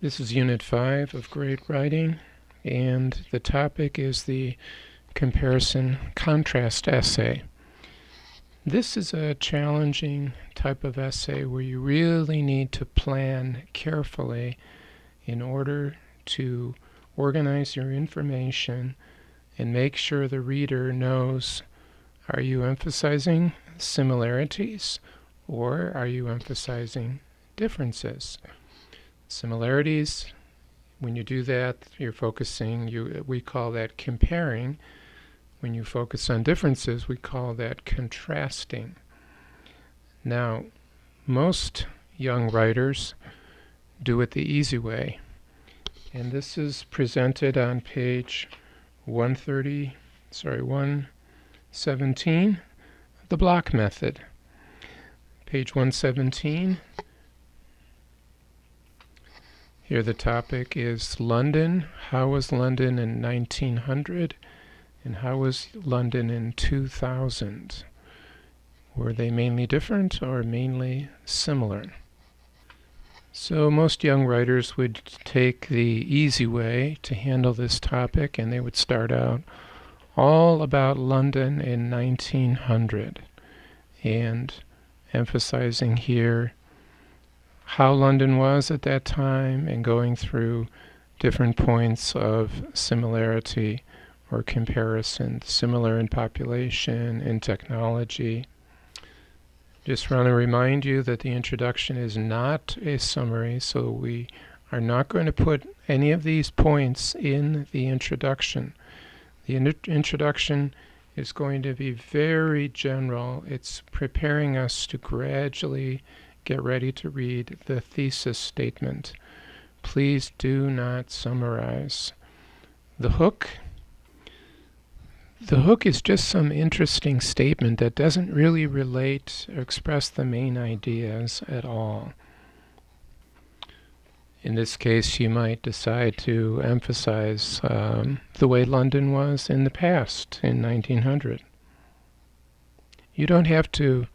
This is Unit 5 of Grade Writing, and the topic is the comparison contrast essay. This is a challenging type of essay where you really need to plan carefully in order to organize your information and make sure the reader knows, are you emphasizing similarities or are you emphasizing differences? Similarities, when you do that, you're focusing, we call that comparing. When you focus on differences, we call that contrasting. Now, most young writers do it the easy way. And this is presented on page 117, the block method. Page 117. Here the topic is London. How was London in 1900 and how was London in 2000? Were they mainly different or mainly similar? So most young writers would take the easy way to handle this topic, and they would start out all about London in 1900 and emphasizing here how London was at that time and going through different points of similarity or comparison, similar in population, in technology. Just want to remind you that the introduction is not a summary, so we are not going to put any of these points in the introduction. The introduction is going to be very general. It's preparing us to gradually get ready to read the thesis statement. Please do not summarize. The hook is just some interesting statement that doesn't really relate or express the main ideas at all. In this case, you might decide to emphasize the way London was in the past, in 1900. You don't have to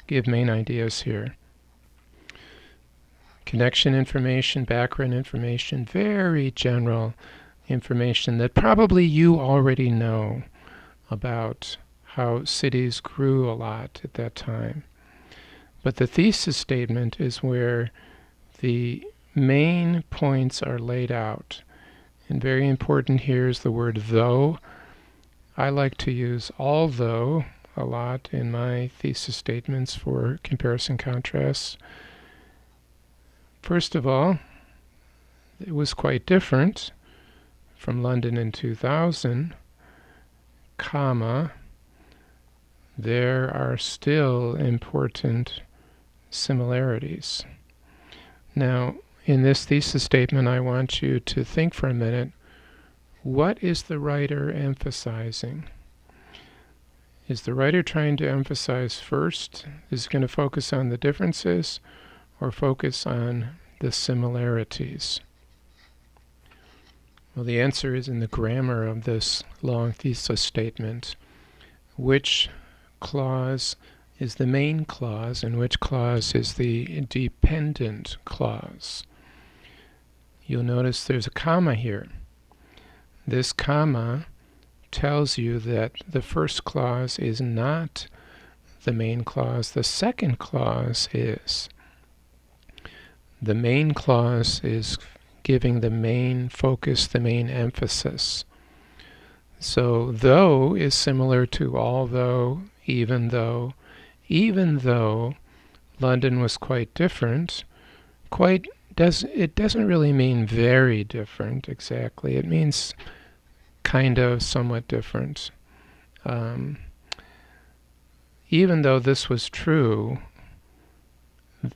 give main ideas here. Connection information, background information, very general information that probably you already know about how cities grew a lot at that time. But the thesis statement is where the main points are laid out. And very important here is the word though. I like to use although a lot in my thesis statements for comparison contrasts. First of all, it was quite different from London in 2000, comma, there are still important similarities. Now, in this thesis statement, I want you to think for a minute, what is the writer emphasizing? Is the writer trying to emphasize first? Is it going to focus on the differences or focus on the similarities? Well, the answer is in the grammar of this long thesis statement. Which clause is the main clause and which clause is the dependent clause? You'll notice there's a comma here. This comma tells you that the first clause is not the main clause. The second clause is. The main clause is giving the main focus, the main emphasis. So though is similar to although, even though London was quite different. It doesn't really mean very different exactly. It means kind of somewhat different. Even though this was true,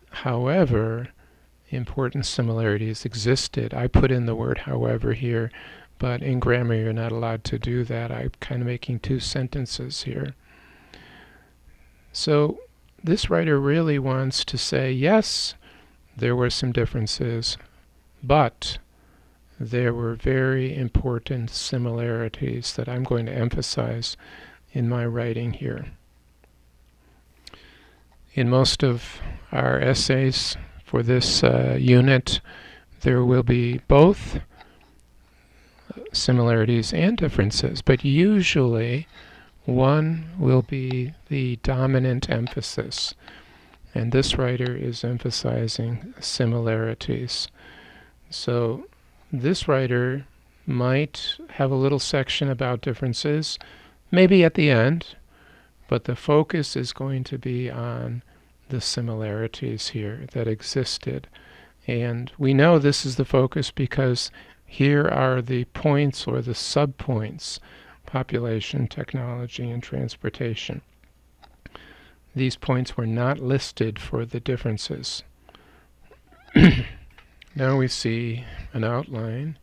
however, important similarities existed. I put in the word however here, but in grammar you're not allowed to do that. I'm kind of making two sentences here. So this writer really wants to say, yes, there were some differences, but there were very important similarities that I'm going to emphasize in my writing here. In most of our essays for this unit, there will be both similarities and differences, but usually one will be the dominant emphasis. And this writer is emphasizing similarities. So this writer might have a little section about differences, maybe at the end, but the focus is going to be on the similarities here that existed. And we know this is the focus because here are the points or the subpoints: population, technology, and transportation. These points were not listed for the differences. Now we see an outline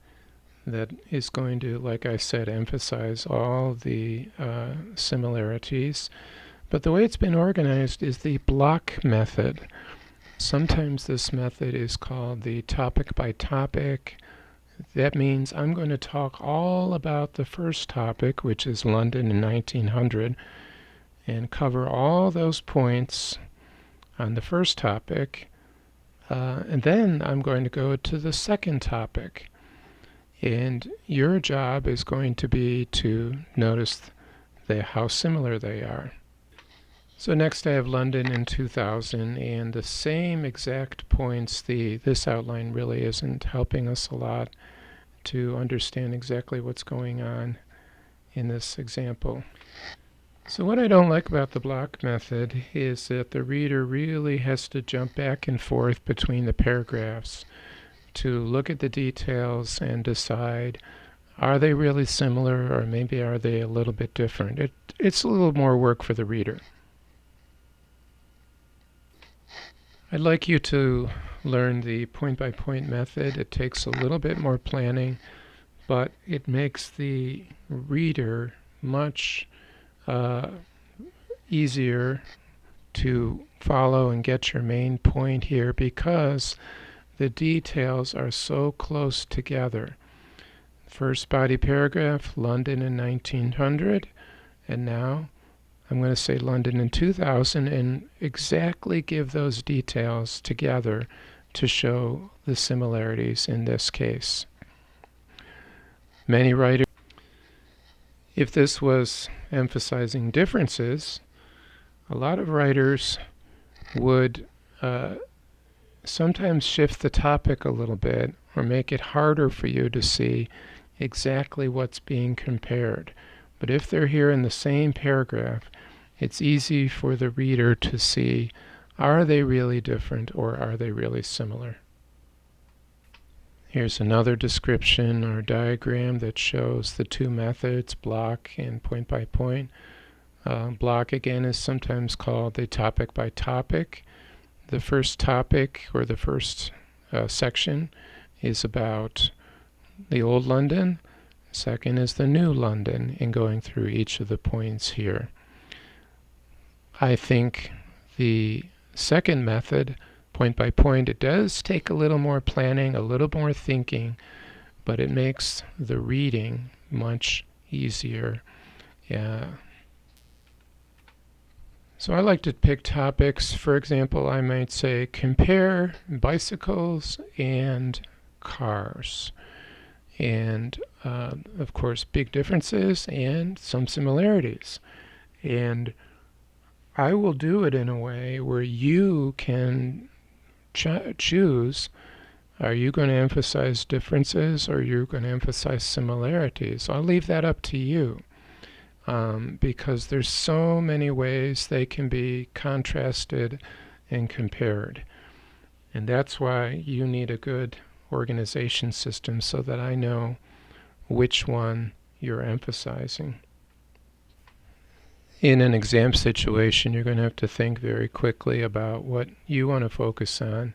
that is going to, like I said, emphasize all the similarities. But the way it's been organized is the block method. Sometimes this method is called the topic by topic. That means I'm going to talk all about the first topic, which is London in 1900, and cover all those points on the first topic. And then I'm going to go to the second topic. And your job is going to be to notice how similar they are. So next I have London in 2000, and the same exact points. This outline really isn't helping us a lot to understand exactly what's going on in this example. So what I don't like about the block method is that the reader really has to jump back and forth between the paragraphs to look at the details and decide, are they really similar, or maybe are they a little bit different? It's a little more work for the reader. I'd like you to learn the point-by-point method. It takes a little bit more planning, but it makes the reader much easier to follow and get your main point here because the details are so close together. First body paragraph, London in 1900, and now I'm going to say London in 2000 and exactly give those details together to show the similarities in this case. Many writers, if this was emphasizing differences, a lot of writers would sometimes shift the topic a little bit or make it harder for you to see exactly what's being compared. But if they're here in the same paragraph, it's easy for the reader to see, are they really different or are they really similar? Here's another description or diagram that shows the two methods, block and point by point. Block again is sometimes called the topic by topic. The first topic or the first section is about the old London. Second is the new London, and going through each of the points here. I think the second method, point by point, it does take a little more planning, a little more thinking, but it makes the reading much easier. So I like to pick topics. For example, I might say compare bicycles and cars. And of course, big differences and some similarities. And I will do it in a way where you can choose, are you going to emphasize differences or are you going to emphasize similarities? I'll leave that up to you because there's so many ways they can be contrasted and compared. And that's why you need a good organization system so that I know which one you're emphasizing. In an exam situation, you're going to have to think very quickly about what you want to focus on,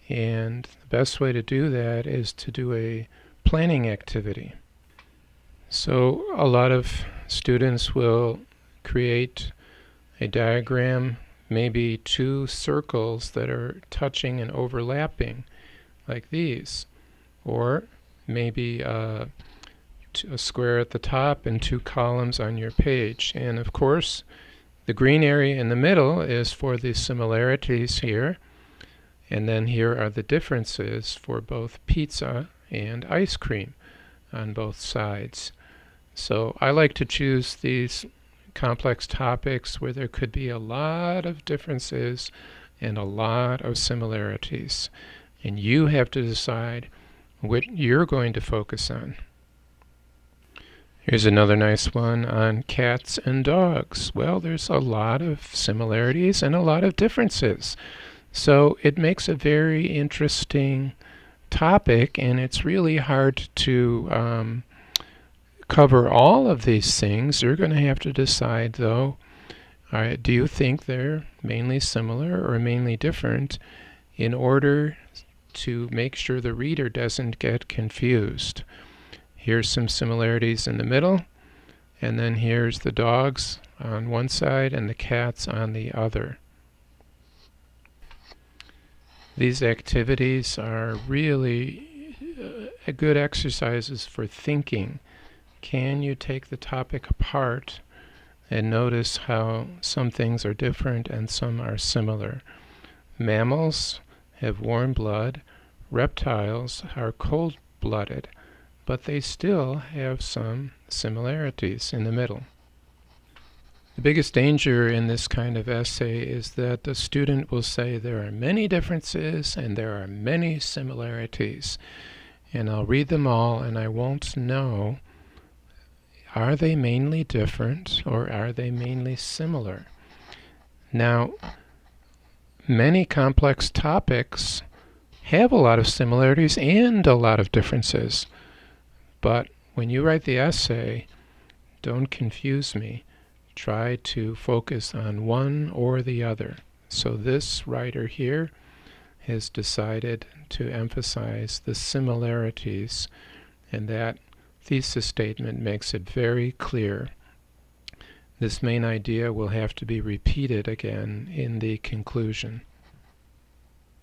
and the best way to do that is to do a planning activity. So a lot of students will create a diagram, maybe two circles that are touching and overlapping like these, or maybe a square at the top and two columns on your page. And of course, the green area in the middle is for the similarities here, And then here are the differences for both pizza and ice cream on both sides. So I like to choose these complex topics where there could be a lot of differences and a lot of similarities. And you have to decide what you're going to focus on. Here's another nice one on cats and dogs. Well, there's a lot of similarities and a lot of differences. So it makes a very interesting topic, and it's really hard to cover all of these things. You're going to have to decide, though, do you think they're mainly similar or mainly different in order to make sure the reader doesn't get confused. Here's some similarities in the middle, and then here's the dogs on one side and the cats on the other. These activities are really good exercises for thinking. Can you take the topic apart and notice how some things are different and some are similar? Mammals have warm blood, reptiles are cold-blooded, but they still have some similarities in the middle. The biggest danger in this kind of essay is that the student will say there are many differences and there are many similarities, and I'll read them all and I won't know, are they mainly different or are they mainly similar? Now, many complex topics have a lot of similarities and a lot of differences, but when you write the essay, don't confuse me. Try to focus on one or the other. So this writer here has decided to emphasize the similarities, and that thesis statement makes it very clear. This main idea will have to be repeated again in the conclusion.